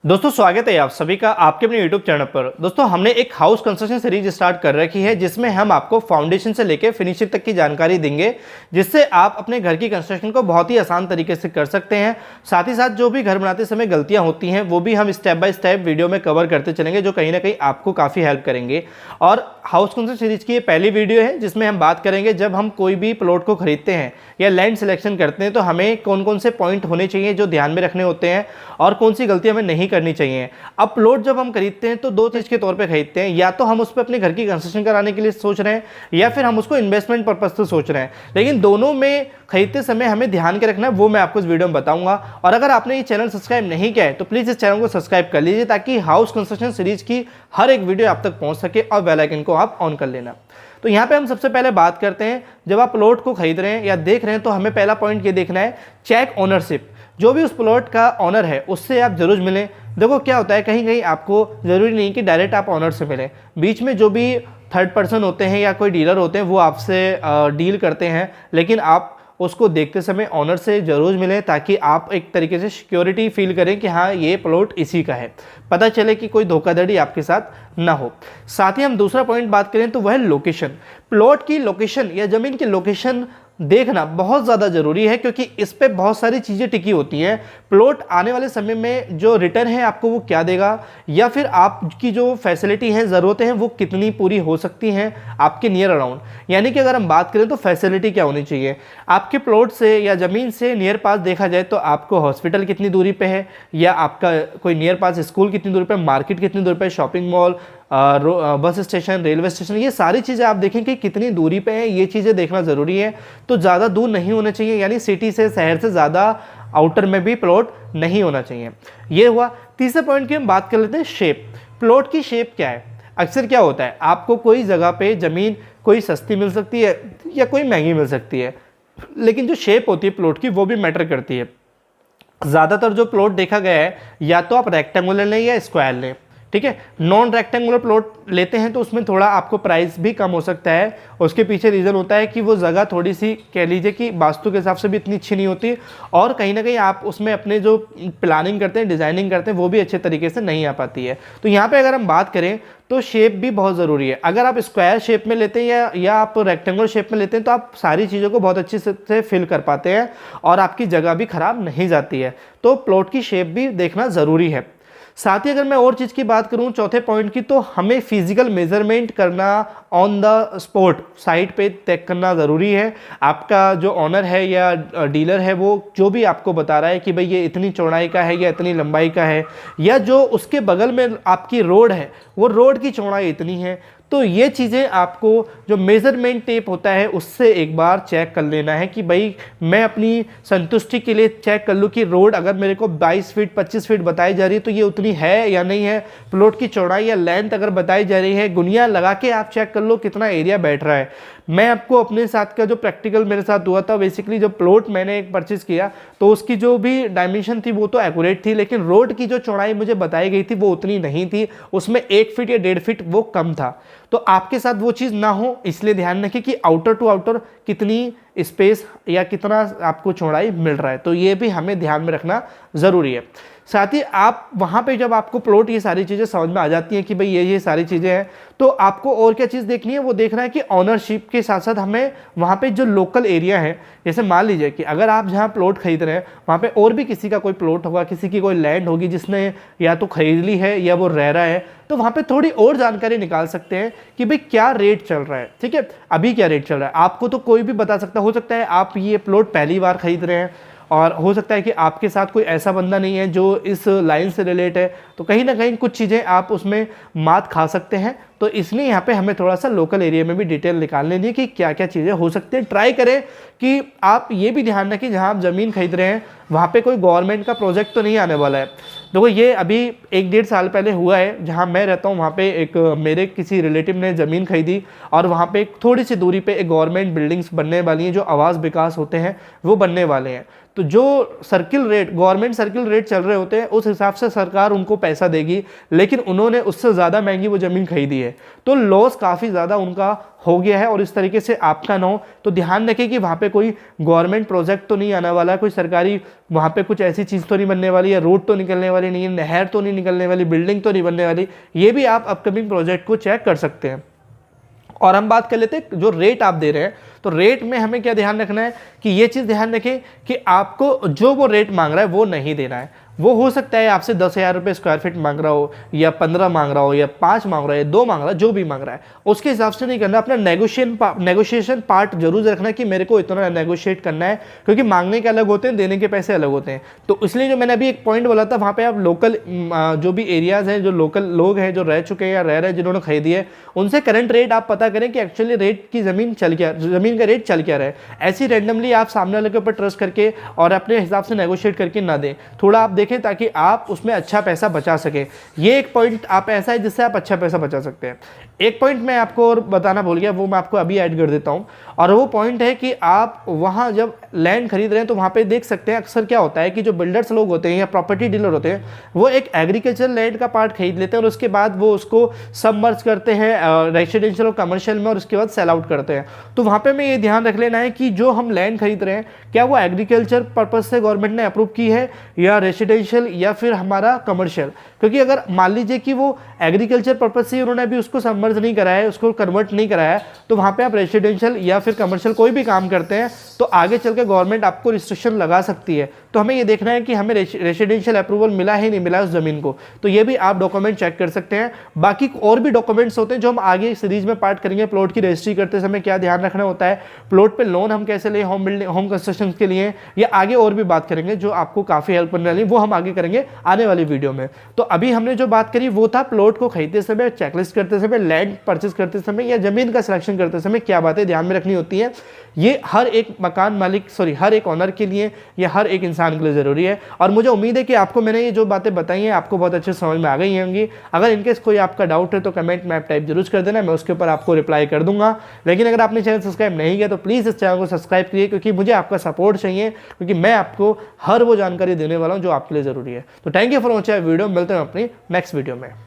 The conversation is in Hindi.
दोस्तों स्वागत है आप सभी का आपके अपने YouTube चैनल पर। दोस्तों हमने एक हाउस कंस्ट्रक्शन सीरीज स्टार्ट कर रखी है जिसमें हम आपको फाउंडेशन से लेकर फिनिशिंग तक की जानकारी देंगे, जिससे आप अपने घर की कंस्ट्रक्शन को बहुत ही आसान तरीके से कर सकते हैं। साथ ही साथ जो भी घर बनाते समय गलतियां होती हैं वो भी हम स्टेप बाय स्टेप वीडियो में कवर करते चलेंगे, जो कहीं ना कहीं आपको काफ़ी हेल्प करेंगे। और हाउस कंस्ट्रक्शन सीरीज की ये पहली वीडियो है जिसमें हम बात करेंगे जब हम कोई भी प्लॉट को खरीदते हैं या लैंड सिलेक्शन करते हैं तो हमें कौन कौन से पॉइंट होने चाहिए जो ध्यान में रखने होते हैं और कौन सी गलती हमें नहीं करनी चाहिए। अब प्लॉट जब हम खरीदते हैं तो दो चीज़ के तौर पे खरीदते हैं, या तो हम उस पर अपने घर की कंस्ट्रक्शन कराने के लिए सोच रहे हैं या फिर हम उसको इन्वेस्टमेंट पर्पज से सोच रहे हैं। लेकिन दोनों में खरीदते समय हमें ध्यान के रखना है, वो मैं आपको इस वीडियो में बताऊंगा। और अगर आपने ये चैनल सब्सक्राइब नहीं किया है तो प्लीज़ इस चैनल को सब्सक्राइब कर लीजिए ताकि हाउस कंस्ट्रक्शन सीरीज की हर एक वीडियो आप तक पहुँच सके और बेल आइकन को आप ऑन कर लेना। तो यहाँ पे हम सबसे पहले बात करते हैं, जब आप प्लॉट को खरीद रहे हैं या देख रहे हैं तो हमें पहला पॉइंट ये देखना है, चेक ओनरशिप। जो भी उस प्लॉट का ऑनर है उससे आप जरूर मिलें। देखो क्या होता है, कहीं कहीं आपको ज़रूरी नहीं कि डायरेक्ट आप ऑनर से मिलें, बीच में जो भी थर्ड पर्सन होते हैं या कोई डीलर होते हैं वो आपसे डील करते हैं, लेकिन आप उसको देखते समय ऑनर से ज़रूर मिलें ताकि आप एक तरीके से सिक्योरिटी फील करें कि हाँ ये प्लॉट इसी का है, पता चले कि कोई धोखाधड़ी आपके साथ ना हो। साथ ही हम दूसरा पॉइंट बात करें तो वह है लोकेशन। प्लॉट की लोकेशन या ज़मीन की लोकेशन देखना बहुत ज़्यादा ज़रूरी है, क्योंकि इस पे बहुत सारी चीज़ें टिकी होती हैं। प्लॉट आने वाले समय में जो रिटर्न है आपको वो क्या देगा, या फिर आपकी जो फैसिलिटी है, ज़रूरतें हैं, वो कितनी पूरी हो सकती हैं आपके नियर अराउंड। यानी कि अगर हम बात करें तो फैसिलिटी क्या होनी चाहिए आपके प्लॉट से या ज़मीन से नियर पास देखा जाए तो आपको हॉस्पिटल कितनी दूरी पे है, या आपका कोई नियर पास स्कूल कितनी दूरी पे, मार्केट कितनी दूरी पे, shopping mall, bus station, railway station, ये सारी चीज़ें आप देखें कि कितनी दूरी पे हैं, ये चीज़ें देखना ज़रूरी है। तो ज़्यादा दूर नहीं होने चाहिए, यानी सिटी से, शहर से ज़्यादा आउटर में भी प्लॉट नहीं होना चाहिए। ये हुआ। तीसरे पॉइंट की हम बात कर लेते हैं, शेप। प्लॉट की शेप क्या है। अक्सर क्या होता है, आपको कोई जगह पे ज़मीन कोई सस्ती मिल सकती है या कोई महंगी मिल सकती है, लेकिन जो शेप होती है प्लॉट की वो भी मैटर करती है। ज़्यादातर जो प्लॉट देखा गया है, या तो आप रेक्टेंगुलर लें या स्क्वायर लें, ठीक है। नॉन रेक्टेंगुलर प्लॉट लेते हैं तो उसमें थोड़ा आपको प्राइस भी कम हो सकता है। उसके पीछे रीज़न होता है कि वो जगह थोड़ी सी कह लीजिए कि वास्तु के हिसाब से भी इतनी अच्छी नहीं होती, और कहीं ना कहीं आप उसमें अपने जो प्लानिंग करते हैं, डिज़ाइनिंग करते हैं, वो भी अच्छे तरीके से नहीं आ पाती है। तो यहाँ पे अगर हम बात करें तो शेप भी बहुत ज़रूरी है। अगर आप स्क्वायर शेप में लेते हैं या आप रेक्टेंगुलर शेप में लेते हैं तो आप सारी चीज़ों को बहुत अच्छे से फिल कर पाते हैं और आपकी जगह भी ख़राब नहीं जाती है। तो प्लॉट की शेप भी देखना ज़रूरी है। साथ ही अगर मैं और चीज़ की बात करूं चौथे पॉइंट की, तो हमें फिजिकल मेजरमेंट करना ऑन द स्पॉट साइट पे तय करना ज़रूरी है। आपका जो ऑनर है या डीलर है वो जो भी आपको बता रहा है कि भाई ये इतनी चौड़ाई का है या इतनी लंबाई का है, या जो उसके बगल में आपकी रोड है वो रोड की चौड़ाई इतनी है, तो ये चीज़ें आपको जो मेज़रमेंट टेप होता है उससे एक बार चेक कर लेना है कि भाई मैं अपनी संतुष्टि के लिए चेक कर लूँ कि रोड अगर मेरे को 22 फीट 25 फीट बताई जा रही है तो ये उतनी है या नहीं है। प्लॉट की चौड़ाई या लेंथ अगर बताई जा रही है, गुनिया लगा के आप चेक कर लो कितना एरिया बैठ रहा है। मैं आपको अपने साथ का जो प्रैक्टिकल मेरे साथ हुआ था, बेसिकली जो प्लॉट मैंने एक परचेज़ किया तो उसकी जो भी डायमेंशन थी वो तो एक्यूरेट थी, लेकिन रोड की जो चौड़ाई मुझे बताई गई थी वो उतनी नहीं थी, उसमें 1 फीट या 1.5 फीट वो कम था। तो आपके साथ वो चीज़ ना हो इसलिए ध्यान रखें कि आउटर टू आउटर कितनी स्पेस या कितना आपको चौड़ाई मिल रहा है, तो ये भी हमें ध्यान में रखना ज़रूरी है। साथ ही आप वहाँ पे जब आपको प्लॉट ये सारी चीज़ें समझ में आ जाती हैं कि भाई ये सारी चीज़ें हैं, तो आपको और क्या चीज़ देखनी है, वो देखना है कि ऑनरशिप के साथ साथ हमें वहाँ पे जो लोकल एरिया है, जैसे मान लीजिए कि अगर आप जहाँ प्लॉट खरीद रहे हैं वहाँ पे और भी किसी का कोई प्लॉट होगा, किसी की कोई लैंड होगी जिसने या तो खरीद ली है या वो रह रहा है, तो वहाँ पे थोड़ी और जानकारी निकाल सकते हैं कि भाई क्या रेट चल रहा है, ठीक है, अभी क्या रेट चल रहा है। आपको तो कोई भी बता सकता, हो सकता है आप ये प्लॉट पहली बार खरीद रहे हैं और हो सकता है कि आपके साथ कोई ऐसा बंदा नहीं है जो इस लाइन से रिलेट है, तो कहीं ना कहीं कुछ चीज़ें आप उसमें मात खा सकते हैं। तो इसलिए यहाँ पे हमें थोड़ा सा लोकल एरिया में भी डिटेल निकाल लेनी है कि क्या क्या चीज़ें हो सकती हैं। ट्राई करें कि आप ये भी ध्यान रखें जहाँ आप ज़मीन खरीद रहे हैं वहाँ पे कोई गवर्नमेंट का प्रोजेक्ट तो नहीं आने वाला है। देखो ये अभी 1-1.5 साल पहले हुआ है, जहाँ मैं रहता हूँ वहाँ पे एक मेरे किसी रिलेटिव ने ज़मीन खरीदी और वहाँ पे थोड़ी सी दूरी पे एक गवर्नमेंट बिल्डिंग्स बनने वाली हैं, जो आवास विकास होते हैं वो बनने वाले हैं। तो जो circle rate, government circle rate चल रहे होते हैं उस हिसाब से सरकार उनको पैसा देगी, लेकिन उन्होंने उससे ज़्यादा महंगी वो ज़मीन खरीदी है। है, तो लॉस काफ़ी ज़्यादा उनका हो गया है और इस तरीके से आपका ना हो। तो ध्यान रखें कि वहाँ पे कोई गवर्नमेंट प्रोजेक्ट तो नहीं आने वाला, कोई सरकारी वहाँ पे कुछ ऐसी चीज़ तो नहीं बनने वाली है, रोड तो निकलने वाली नहीं है, नहर तो नहीं निकलने वाली, बिल्डिंग तो नहीं बनने वाली। ये भी आप अपकमिंग प्रोजेक्ट को चेक कर सकते हैं। और हम बात कर लेते हैं जो रेट आप दे रहे हैं, तो रेट में हमें क्या ध्यान रखना है कि ये चीज़ ध्यान रखें कि आपको जो वो रेट मांग रहा है वो नहीं देना है। वो हो सकता है आपसे 10,000 रुपये स्क्वायर फीट मांग रहा हो, या 15 मांग रहा हो, या 5 मांग रहा है, या 2 मांग रहा है, जो भी मांग रहा है उसके हिसाब से नहीं करना। अपना नेगोशिएशन पार्ट जरूर रखना कि मेरे को इतना नेगोशिएट करना है, क्योंकि मांगने के अलग होते हैं, देने के पैसे अलग होते हैं। तो इसलिए जो मैंने अभी एक पॉइंट बोला था, वहाँ पे आप लोकल जो भी एरियाज हैं, जो लोकल लोग हैं जो रह चुके हैं या रह रहे हैं, जिन्होंने खरीदी है, उनसे करंट रेट आप पता करें कि एक्चुअली रेट की ज़मीन का रेट चल क्या रहा है। ऐसी रैंडमली आप सामने वाले के ऊपर ट्रस्ट करके और अपने हिसाब से नेगोशिएट करके ना दें, थोड़ा आप देखें ताकि आप उसमें अच्छा पैसा बचा सकें। ये एक पॉइंट आप ऐसा है जिससे आप अच्छा पैसा बचा सकते हैं। एक पॉइंट मैं आपको और बताना भूल गया, वो मैं आपको अभी ऐड कर देता हूँ, और वो पॉइंट है कि आप वहाँ जब लैंड खरीद रहे हैं तो वहाँ पे देख सकते हैं अक्सर क्या होता है कि जो बिल्डर्स लोग होते हैं या प्रॉपर्टी डीलर होते हैं, वो एक एग्रीकल्चर लैंड का पार्ट खरीद लेते हैं और उसके बाद वो उसको सबमर्ज करते हैं रेसिडेंशियल और कमर्शियल में, और उसके बाद सेल आउट करते हैं। तो वहाँ पे मैं ये ध्यान रख लेना है कि जो हम लैंड खरीद रहे हैं क्या वो एग्रीकल्चर पर्पज से गवर्नमेंट ने अप्रूव की है, या रेसिडेंशियल, या फिर हमारा कमर्शियल। क्योंकि अगर मान लीजिए कि वो एग्रीकल्चर पर्पज से उन्होंने अभी उसको सबमर्ज नहीं कराया है, उसको कन्वर्ट नहीं कराया है, तो वहाँ पे आप रेसिडेंशियल या फिर कमर्शियल कोई भी काम करते हैं तो आगे चल के गवर्नमेंट आपको रिस्ट्रिक्शन लगा सकती है। तो हमें ये देखना है कि हमें रेसिडेंशियल अप्रूवल मिला ही नहीं मिला उस जमीन को, तो ये भी आप डॉक्यूमेंट चेक कर सकते हैं। बाकी और भी डॉक्यूमेंट्स होते हैं जो हम आगे सीरीज में पार्ट करेंगे। प्लॉट की रजिस्ट्री करते समय क्या ध्यान रखना होता है, प्लॉट पे लोन हम कैसे लें होम कंस्ट्रक्शन के लिए, या आगे और भी बात करेंगे जो आपको काफ़ी हेल्प करने वाली, वो हम आगे करेंगे आने वाली वीडियो में। तो अभी हमने जो बात करी वो था प्लॉट को खरीदते समय, चेकलिस्ट करते समय, लैंड परचेज करते समय या जमीन का सिलेक्शन करते समय क्या बातें ध्यान में रखनी होती है। ये हर एक मकान मालिक हर एक ऑनर के लिए या हर एक इंसान के लिए ज़रूरी है। और मुझे उम्मीद है कि आपको मैंने ये जो बातें बताई हैं आपको बहुत अच्छे समझ में आ गई होंगी। अगर इनकेस कोई आपका डाउट है तो कमेंट में आप टाइप जरूर कर देना, मैं उसके ऊपर आपको रिप्लाई कर दूंगा। लेकिन अगर आपने चैनल सब्सक्राइब नहीं किया तो प्लीज़ इस चैनल को सब्सक्राइब करिए, क्योंकि मुझे आपका सपोर्ट चाहिए, क्योंकि मैं आपको हर वो जानकारी देने वाला हूँ जो आपके लिए ज़रूरी है। तो thank you for watching video, मिलते हैं अपनी नेक्स्ट वीडियो में।